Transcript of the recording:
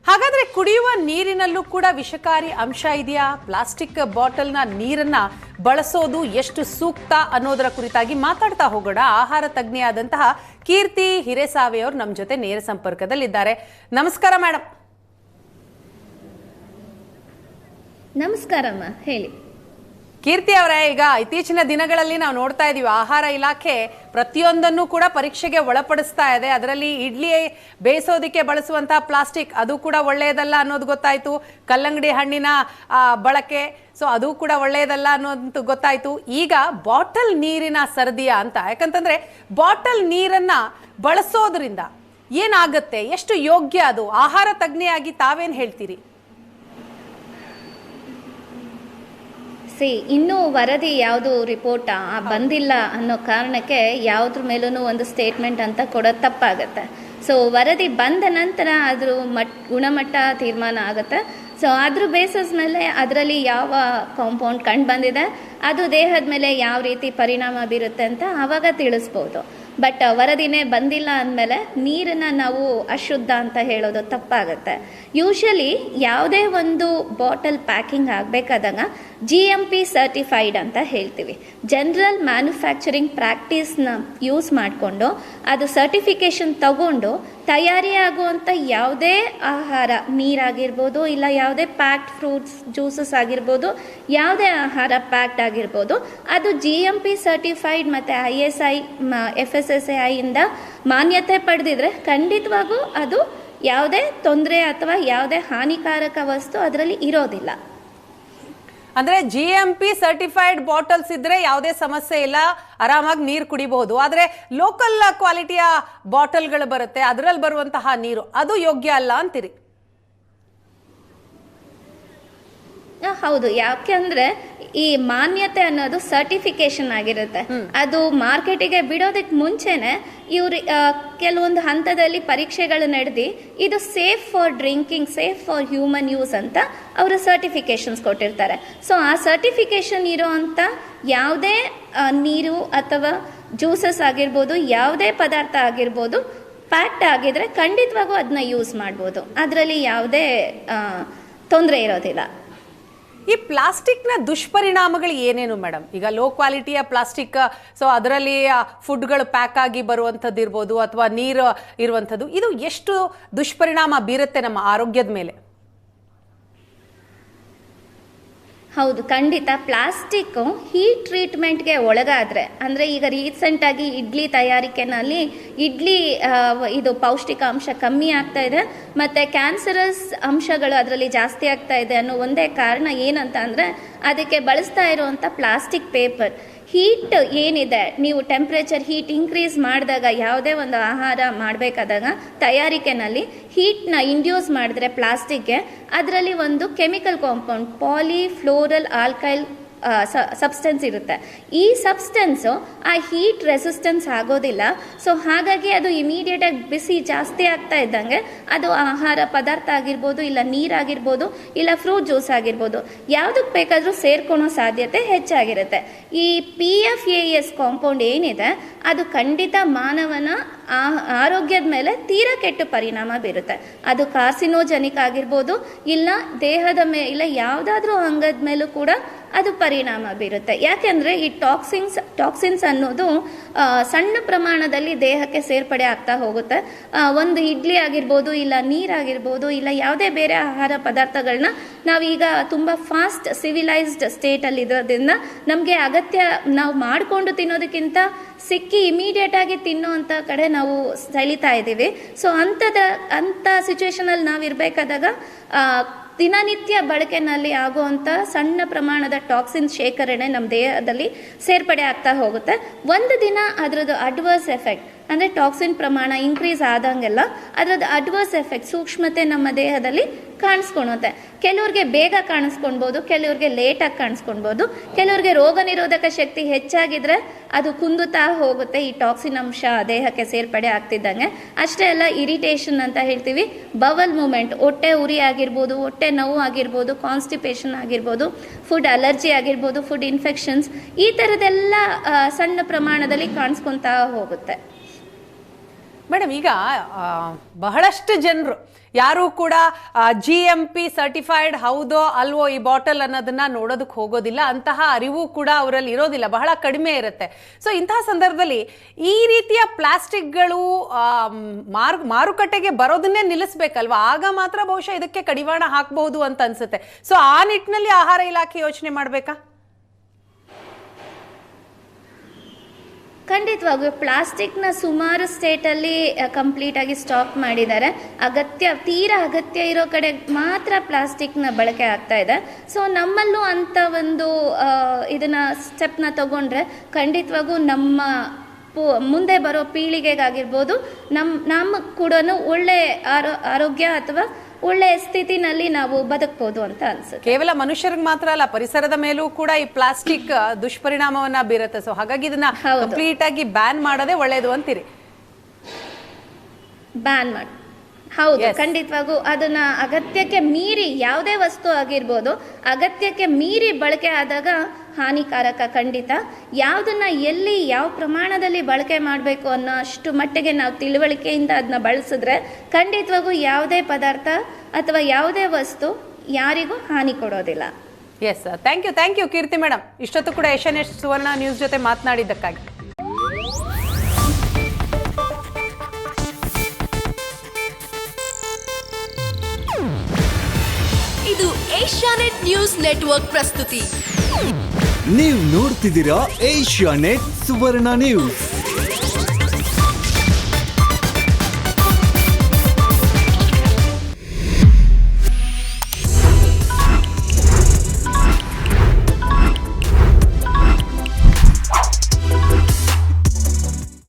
ಹಾಗಾದ್ರೆ ಕುಡಿಯುವ ನೀರಿನಲ್ಲೂ ಕೂಡ ವಿಷಕಾರಿ ಅಂಶ ಇದೆಯಾ? ಪ್ಲಾಸ್ಟಿಕ್ ಬಾಟಲ್ನ ನೀರನ್ನ ಬಳಸೋದು ಎಷ್ಟು ಸೂಕ್ತ ಅನ್ನೋದರ ಕುರಿತಾಗಿ ಮಾತಾಡ್ತಾ ಹೋಗೋಣ. ಆಹಾರ ತಜ್ಞೆಯಾದಂತಹ ಕೀರ್ತಿ ಹಿರೇಸಾವೆ ಅವರು ನಮ್ಮ ಜೊತೆ ನೇರ ಸಂಪರ್ಕದಲ್ಲಿದ್ದಾರೆ. ನಮಸ್ಕಾರ ಮೇಡಮ್. ನಮಸ್ಕಾರಮ್ಮ, ಹೇಳಿ. ಕೀರ್ತಿ ಅವರೇ, ಈಗ ಇತ್ತೀಚಿನ ದಿನಗಳಲ್ಲಿ ನಾವು ನೋಡ್ತಾ ಇದೀವಿ, ಆಹಾರ ಇಲಾಖೆ ಪ್ರತಿಯೊಂದನ್ನು ಕೂಡ ಪರೀಕ್ಷೆಗೆ ಒಳಪಡಿಸ್ತಾ ಇದೆ. ಅದರಲ್ಲಿ ಇಡ್ಲಿ ಬೇಯಿಸೋದಕ್ಕೆ ಬಳಸುವಂತಹ ಪ್ಲಾಸ್ಟಿಕ್ ಅದು ಕೂಡ ಒಳ್ಳೆಯದಲ್ಲ ಅನ್ನೋದು ಗೊತ್ತಾಯ್ತು. ಕಲ್ಲಂಗಡಿ ಹಣ್ಣಿನ ಬಳಕೆ ಅದು ಕೂಡ ಒಳ್ಳೆಯದಲ್ಲ ಅನ್ನೋದು ಗೊತ್ತಾಯ್ತು. ಈಗ ಬಾಟಲ್ ನೀರಿನ ಸರದಿಯ ಅಂತ, ಯಾಕಂತಂದ್ರೆ ಬಾಟಲ್ ನೀರನ್ನ ಬಳಸೋದ್ರಿಂದ ಏನಾಗುತ್ತೆ, ಎಷ್ಟು ಯೋಗ್ಯ ಅದು? ಆಹಾರ ತಜ್ಞೆಯಾಗಿ ತಾವೇನ್ ಹೇಳ್ತೀರಿ? ಇನ್ನೂ ವರದಿ ಯಾವುದು ರಿಪೋರ್ಟ್ ಬಂದಿಲ್ಲ ಅನ್ನೋ ಕಾರಣಕ್ಕೆ ಯಾವುದ್ರ ಮೇಲೂ ಒಂದು ಸ್ಟೇಟ್ಮೆಂಟ್ ಅಂತ ಕೊಡೋದು ತಪ್ಪಾಗತ್ತೆ. ವರದಿ ಬಂದ ನಂತರ ಅದ್ರ ಗುಣಮಟ್ಟ ತೀರ್ಮಾನ ಆಗುತ್ತೆ. ಅದ್ರ ಬೇಸಿಸ್ ಮೇಲೆ ಅದರಲ್ಲಿ ಯಾವ ಕಾಂಪೌಂಡ್ ಕಂಡು ಬಂದಿದೆ, ಅದು ದೇಹದ ಮೇಲೆ ಯಾವ ರೀತಿ ಪರಿಣಾಮ ಬೀರುತ್ತೆ ಅಂತ ಆವಾಗ ತಿಳಿಸ್ಬೋದು. ಬಟ್ ವರದಿನೇ ಬಂದಿಲ್ಲ ಅಂದಮೇಲೆ ನೀರನ್ನು ನಾವು ಅಶುದ್ಧ ಅಂತ ಹೇಳೋದು ತಪ್ಪಾಗುತ್ತೆ. ಯೂಶಲಿ ಯಾವುದೇ ಒಂದು ಬಾಟಲ್ ಪ್ಯಾಕಿಂಗ್ ಆಗಬೇಕಾದಾಗ GMP ಸರ್ಟಿಫೈಡ್ ಅಂತ ಹೇಳ್ತೀವಿ. ಜನರಲ್ ಮ್ಯಾನುಫ್ಯಾಕ್ಚರಿಂಗ್ ಪ್ರಾಕ್ಟೀಸ್ನ ಯೂಸ್ ಮಾಡಿಕೊಂಡು ಅದು ಸರ್ಟಿಫಿಕೇಷನ್ ತಗೊಂಡು ತಯಾರಿಯಾಗುವಂಥ ಯಾವುದೇ ಆಹಾರ, ನೀರಾಗಿರ್ಬೋದು, ಇಲ್ಲ ಯಾವುದೇ ಪ್ಯಾಕ್ಡ್ ಫ್ರೂಟ್ಸ್ ಜ್ಯೂಸಸ್ ಆಗಿರ್ಬೋದು, ಯಾವುದೇ ಆಹಾರ ಪ್ಯಾಕ್ಡ್ ಆಗಿರ್ಬೋದು, ಅದು GMP ಸರ್ಟಿಫೈಡ್ ಮತ್ತು ISI FSSAI ಇಂದ ಮಾನ್ಯತೆ ಪಡೆದಿದ್ರೆ ಖಂಡಿತವಾಗೂ ಅದು ಯಾವುದೇ ತೊಂದರೆ ಅಥವಾ ಯಾವುದೇ ಹಾನಿಕಾರಕ ವಸ್ತು ಅದರಲ್ಲಿ ಇರೋದಿಲ್ಲ. ಅಂದ್ರೆ GMP ಸರ್ಟಿಫೈಡ್ ಬಾಟಲ್ಸ್ ಇದ್ರೆ ಯಾವುದೇ ಸಮಸ್ಯೆ ಇಲ್ಲ, ಆರಾಮಾಗಿ ನೀರು ಕುಡಿಬಹುದು. ಆದ್ರೆ ಲೋಕಲ್ ಕ್ವಾಲಿಟಿಯ ಬಾಟಲ್ಗಳು ಬರುತ್ತೆ, ಅದರಲ್ಲಿ ಬರುವಂತಹ ನೀರು ಅದು ಯೋಗ್ಯ ಅಲ್ಲ ಅಂತೀರಿ? ಹೌದು, ಯಾಕೆಂದ್ರೆ ಈ ಮಾನ್ಯತೆ ಅನ್ನೋದು ಸರ್ಟಿಫಿಕೇಶನ್ ಆಗಿರುತ್ತೆ. ಅದು ಮಾರ್ಕೆಟಿಗೆ ಬಿಡೋದಕ್ಕೆ ಮುಂಚೆನೆ ಇವ್ರು ಕೆಲವೊಂದು ಹಂತದಲ್ಲಿ ಪರೀಕ್ಷೆಗಳು ನಡೆದಿ ಇದು safe for drinking, safe for human use ಅಂತ ಅವರು ಸರ್ಟಿಫಿಕೇಶನ್ಸ್ ಕೊಟ್ಟಿರ್ತಾರೆ. ಆ ಸರ್ಟಿಫಿಕೇಶನ್ ಇರೋ ಅಂತ ಯಾವುದೇ ನೀರು ಅಥವಾ ಜ್ಯೂಸಸ್ ಆಗಿರ್ಬೋದು, ಯಾವುದೇ ಪದಾರ್ಥ ಆಗಿರ್ಬೋದು, ಪ್ಯಾಕ್ಡ್ ಆಗಿದ್ರೆ ಖಂಡಿತವಾಗೂ ಅದನ್ನ ಯೂಸ್ ಮಾಡ್ಬೋದು. ಅದರಲ್ಲಿ ಯಾವುದೇ ತೊಂದರೆ ಇರೋದಿಲ್ಲ. ಈ ಪ್ಲಾಸ್ಟಿಕ್ನ ದುಷ್ಪರಿಣಾಮಗಳು ಏನೇನು ಮೇಡಮ್? ಈಗ ಲೋ ಕ್ವಾಲಿಟಿಯ ಪ್ಲಾಸ್ಟಿಕ್, ಅದರಲ್ಲಿ ಫುಡ್ಗಳು ಪ್ಯಾಕ್ ಆಗಿ ಬರುವಂಥದ್ದು ಇರ್ಬೋದು, ಅಥವಾ ನೀರು ಇರುವಂಥದ್ದು, ಇದು ಎಷ್ಟು ದುಷ್ಪರಿಣಾಮ ಬೀರುತ್ತೆ ನಮ್ಮ ಆರೋಗ್ಯದ ಮೇಲೆ? ಹೌದು, ಖಂಡಿತ. ಪ್ಲಾಸ್ಟಿಕ್ ಹೀಟ್ ಟ್ರೀಟ್ಮೆಂಟ್ಗೆ ಒಳಗಾದರೆ, ಅಂದರೆ ಈಗ ರೀಸೆಂಟಾಗಿ ಇಡ್ಲಿ ತಯಾರಿಕೆನಲ್ಲಿ ಇದು ಪೌಷ್ಟಿಕಾಂಶ ಕಮ್ಮಿ ಆಗ್ತಾ ಇದೆ ಮತ್ತು ಕ್ಯಾನ್ಸರಸ್ ಅಂಶಗಳು ಅದರಲ್ಲಿ ಜಾಸ್ತಿ ಆಗ್ತಾ ಇದೆ ಅನ್ನೋ ಒಂದೇ ಕಾರಣ ಏನಂತ ಅಂದರೆ ಅದಕ್ಕೆ ಬಳಸ್ತಾ ಇರುವಂಥ ಪ್ಲಾಸ್ಟಿಕ್ ಪೇಪರ್. ಹೀಟ್ ಏನಿದೆ, ನೀವು ಟೆಂಪ್ರೇಚರ್ ಹೀಟ್ ಇನ್ಕ್ರೀಸ್ ಮಾಡಿದಾಗ, ಯಾವುದೇ ಒಂದು ಆಹಾರ ಮಾಡಬೇಕಾದಾಗ ತಯಾರಿಕೆನಲ್ಲಿ ಹೀಟ್ನ ಇಂಡ್ಯೂಸ್ ಮಾಡಿದ್ರೆ ಪ್ಲಾಸ್ಟಿಕ್ಗೆ, ಅದರಲ್ಲಿ ಒಂದು ಕೆಮಿಕಲ್ ಕಾಂಪೌಂಡ್ ಪಾಲಿಫ್ಲೋರಲ್ ಆಲ್ಕೈಲ್ ಸಬ್ಸ್ಟೆನ್ಸ್ ಇರುತ್ತೆ. ಈ ಸಬ್ಸ್ಟೆನ್ಸು ಆ ಹೀಟ್ ರೆಸಿಸ್ಟೆನ್ಸ್ ಆಗೋದಿಲ್ಲ. ಹಾಗಾಗಿ ಅದು ಇಮಿಡಿಯೇಟಾಗಿ ಬಿಸಿ ಜಾಸ್ತಿ ಆಗ್ತಾ ಇದ್ದಂಗೆ ಅದು ಆಹಾರ ಪದಾರ್ಥ ಆಗಿರ್ಬೋದು, ಇಲ್ಲ ನೀರಾಗಿರ್ಬೋದು, ಇಲ್ಲ ಫ್ರೂಟ್ ಜ್ಯೂಸ್ ಆಗಿರ್ಬೋದು, ಯಾವುದಕ್ಕೆ ಬೇಕಾದರೂ ಸೇರ್ಕೊಳೋ ಸಾಧ್ಯತೆ ಹೆಚ್ಚಾಗಿರುತ್ತೆ. ಈ PFAS ಕಾಂಪೌಂಡ್ ಏನಿದೆ ಅದು ಖಂಡಿತ ಮಾನವನ ಆರೋಗ್ಯದ ಮೇಲೆ ತೀರಾ ಕೆಟ್ಟ ಪರಿಣಾಮ ಬೀರುತ್ತೆ. ಅದು ಕಾರ್ಸಿನೋಜೆನಿಕ್ ಆಗಿರ್ಬೋದು, ಇಲ್ಲ ದೇಹದ ಮೇಲೆ ಯಾವುದಾದ್ರೂ ಅಂಗದ ಮೇಲೂ ಕೂಡ ಅದು ಪರಿಣಾಮ ಬೀರುತ್ತೆ. ಯಾಕೆಂದರೆ ಈ ಟಾಕ್ಸಿನ್ಸ್ ಅನ್ನೋದು ಸಣ್ಣ ಪ್ರಮಾಣದಲ್ಲಿ ದೇಹಕ್ಕೆ ಸೇರ್ಪಡೆ ಆಗ್ತಾ ಹೋಗುತ್ತೆ. ಒಂದು ಇಡ್ಲಿ ಆಗಿರ್ಬೋದು, ಇಲ್ಲ ನೀರಾಗಿರ್ಬೋದು, ಇಲ್ಲ ಯಾವುದೇ ಬೇರೆ ಆಹಾರ ಪದಾರ್ಥಗಳನ್ನ ನಾವೀಗ ತುಂಬ ಫಾಸ್ಟ್ ಸಿವಿಲೈಸ್ಡ್ ಸ್ಟೇಟಲ್ಲಿ ಇರೋದ್ರಿಂದ ನಮಗೆ ಅಗತ್ಯ ನಾವು ಮಾಡಿಕೊಂಡು ತಿನ್ನೋದಕ್ಕಿಂತ ಸಿಕ್ಕಿ ಇಮಿಡಿಯೇಟ್ ಆಗಿ ತಿನ್ನೋವಂಥ ಕಡೆ ನಾವು ಸೆಳೀತಾ ಇದ್ದೀವಿ. ಅಂಥ ಸಿಚುವೇಶನಲ್ಲಿ ನಾವು ಇರಬೇಕಾದಾಗ ದಿನನಿತ್ಯ ಬಳಕೆನಲ್ಲಿ ಆಗುವಂಥ ಸಣ್ಣ ಪ್ರಮಾಣದ ಟಾಕ್ಸಿನ್ ಶೇಖರಣೆ ನಮ್ಮ ದೇಹದಲ್ಲಿ ಸೇರ್ಪಡೆ ಆಗ್ತಾ ಹೋಗುತ್ತೆ. ಒಂದು ದಿನ ಅದರದ್ದು ಅಡ್ವರ್ಸ್ ಎಫೆಕ್ಟ್, ಅಂದರೆ ಟಾಕ್ಸಿನ್ ಪ್ರಮಾಣ ಇನ್ಕ್ರೀಸ್ ಆದಂಗೆಲ್ಲ ಅದರದ್ದು ಅಡ್ವರ್ಸ್ ಎಫೆಕ್ಟ್, ಸೂಕ್ಷ್ಮತೆ ನಮ್ಮ ದೇಹದಲ್ಲಿ ಕಾಣಿಸ್ಕೊಳುತ್ತೆ. ಕೆಲವ್ರಿಗೆ ಬೇಗ ಕಾಣಿಸ್ಕೊಳ್ಬೋದು, ಕೆಲವ್ರಿಗೆ ಲೇಟಾಗಿ ಕಾಣಿಸ್ಕೊಳ್ಬೋದು. ಕೆಲವ್ರಿಗೆ ರೋಗ ನಿರೋಧಕ ಶಕ್ತಿ ಹೆಚ್ಚಾಗಿದ್ರೆ ಅದು ಕುಂದುತ್ತಾ ಹೋಗುತ್ತೆ ಈ ಟಾಕ್ಸಿನ್ ಅಂಶ ದೇಹಕ್ಕೆ ಸೇರ್ಪಡೆ ಆಗ್ತಿದ್ದಂಗೆ. ಅಷ್ಟೇ ಅಲ್ಲ, ಇರಿಟೇಷನ್ ಅಂತ ಹೇಳ್ತೀವಿ, ಬವಲ್ ಮೂಮೆಂಟ್, ಹೊಟ್ಟೆ ಉರಿ ಆಗಿರ್ಬೋದು, ಹೊಟ್ಟೆ ನೋವು ಆಗಿರ್ಬೋದು, ಕಾನ್ಸ್ಟಿಪೇಷನ್ ಆಗಿರ್ಬೋದು, ಫುಡ್ ಅಲರ್ಜಿ ಆಗಿರ್ಬೋದು, ಫುಡ್ ಇನ್ಫೆಕ್ಷನ್ಸ್, ಈ ಥರದ್ದೆಲ್ಲ ಸಣ್ಣ ಪ್ರಮಾಣದಲ್ಲಿ ಕಾಣಿಸ್ಕೊತಾ ಹೋಗುತ್ತೆ. ಮೇಡಮ್, ಈಗ ಬಹಳಷ್ಟು ಜನರು ಯಾರೂ ಕೂಡ GMP ಸರ್ಟಿಫೈಡ್ ಹೌದೋ ಅಲ್ವೋ ಈ ಬಾಟಲ್ ಅನ್ನೋದನ್ನ ನೋಡೋದಕ್ಕೆ ಹೋಗೋದಿಲ್ಲ, ಅಂತಹ ಅರಿವು ಕೂಡ ಅವರಲ್ಲಿ ಇರೋದಿಲ್ಲ, ಬಹಳ ಕಡಿಮೆ ಇರುತ್ತೆ. ಸೊ ಇಂತಹ ಸಂದರ್ಭದಲ್ಲಿ ಈ ರೀತಿಯ ಪ್ಲಾಸ್ಟಿಕ್ಗಳು ಮಾರುಕಟ್ಟೆಗೆ ಬರೋದನ್ನೇ ನಿಲ್ಲಿಸ್ಬೇಕಲ್ವಾ? ಆಗ ಮಾತ್ರ ಬಹುಶಃ ಇದಕ್ಕೆ ಕಡಿವಾಣ ಹಾಕಬಹುದು ಅಂತ ಅನ್ಸುತ್ತೆ. ಸೊ ಆ ನಿಟ್ಟಿನಲ್ಲಿ ಆಹಾರ ಇಲಾಖೆ ಯೋಚನೆ ಮಾಡಬೇಕಾ? ಖಂಡಿತವಾಗೂ ಪ್ಲಾಸ್ಟಿಕ್ನ ಸುಮಾರು ಸ್ಟೇಟಲ್ಲಿ ಕಂಪ್ಲೀಟಾಗಿ ಸ್ಟಾಪ್ ಮಾಡಿದ್ದಾರೆ. ತೀರಾ ಅಗತ್ಯ ಇರೋ ಕಡೆ ಮಾತ್ರ ಪ್ಲಾಸ್ಟಿಕ್ನ ಬಳಕೆ ಆಗ್ತಾ ಇದೆ. ಸೊ ನಮ್ಮಲ್ಲೂ ಅಂತ ಒಂದು ಇದನ್ನ ಸ್ಟೆಪ್ನ ತಗೊಂಡ್ರೆ ಖಂಡಿತವಾಗೂ ನಮ್ಮ ಮುಂದೆ ಬರೋ ಪೀಳಿಗೆಗಾಗಿರ್ಬೋದು, ನಮಗೆ ಕೂಡ ಒಳ್ಳೆ ಆರೋಗ್ಯ ಅಥವಾ ಒಳ್ಳೆ ಸ್ಥಿತಿನಲ್ಲಿ ನಾವು ಬದುಕಬಹುದು ಅಂತ ಅನ್ಸುತ್ತೆ. ಕೇವಲ ಮನುಷ್ಯರಿಗೆ ಮಾತ್ರ ಅಲ್ಲ, ಪರಿಸರದ ಮೇಲೂ ಕೂಡ ಈ ಪ್ಲಾಸ್ಟಿಕ್ ದುಷ್ಪರಿಣಾಮವನ್ನ ಬೀರುತ್ತೆ. ಸೊ ಹಾಗಾಗಿ ಇದನ್ನ ಕಂಪ್ಲೀಟ್ ಆಗಿ ಬ್ಯಾನ್ ಮಾಡೋದೇ ಒಳ್ಳೇದು ಅಂತೀರಿ? ಬ್ಯಾನ್ ಮಾಡಿ, ಹೌದು, ಖಂಡಿತವಾಗೂ ಅದನ್ನ ಅಗತ್ಯಕ್ಕೆ ಮೀರಿ ಯಾವುದೇ ವಸ್ತು ಆಗಿರ್ಬೋದು, ಅಗತ್ಯಕ್ಕೆ ಮೀರಿ ಬಳಕೆ ಆದಾಗ ಹಾನಿಕಾರಕ ಖಂಡಿತ. ಯಾವುದನ್ನ ಎಲ್ಲಿ ಯಾವ ಪ್ರಮಾಣದಲ್ಲಿ ಬಳಕೆ ಮಾಡಬೇಕು ಅನ್ನೋ ಅಷ್ಟು ಮಟ್ಟಿಗೆ ನಾವು ತಿಳುವಳಿಕೆಯಿಂದ ಅದನ್ನ ಬಳಸಿದ್ರೆ ಖಂಡಿತವಾಗೂ ಯಾವುದೇ ಪದಾರ್ಥ ಅಥವಾ ಯಾವುದೇ ವಸ್ತು ಯಾರಿಗೂ ಹಾನಿ ಕೊಡೋದಿಲ್ಲ. Yes, thank you Keerthi madam, ಇಷ್ಟೊತ್ತು ಕೂಡ ಏಷ್ಯಾನೆಟ್ ಸುವರ್ಣ ನ್ಯೂಸ್ ಜೊತೆ ಮಾತನಾಡಿದ್ದಕ್ಕಾಗಿ. ಇದು ಏಷ್ಯಾನೆಟ್ ನ್ಯೂಸ್ ನೆಟ್ವರ್ಕ್ ಪ್ರಸ್ತುತಿ. ನೀವು ನೋಡ್ತಿದ್ದೀರಾ ಏಷ್ಯಾನೆಟ್ ಸುವರ್ಣ ನ್ಯೂಸ್.